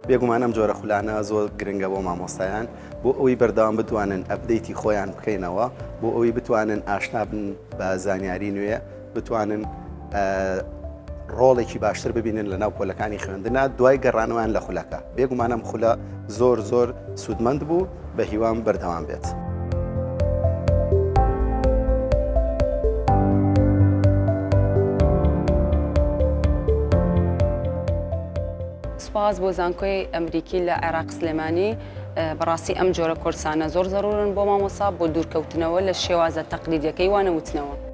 بێگومان ئەم جۆرە خولانە زۆر گرنگە بۆ مامۆستایان بۆ ئەوەی بەردەوام بتوانن ئەپدەیتی خۆیان بکەینەوە بۆ ئەوەی بتوانن ئاشنا بن بە زانیاری نوێ بتوانن ڕۆڵێکی باشتر ببینن لە ناو پۆلەکانی خوێندنە دوای گەڕانەوەیان لە خولەکە بێگومان ئەم خولە زۆر سوودمەند بوو بە هیوام بەردەوام بێت. سپاس بۆ زانکۆی ئەمریکی لە عێراق سلێمانی بەڕاستی ئەم جۆرە کۆرسانە زۆر زەرورن بۆ مامۆستا بۆ دوورکەوتنەوە لە شێوازە تەقلیدیەکەی وانەوتنەوە.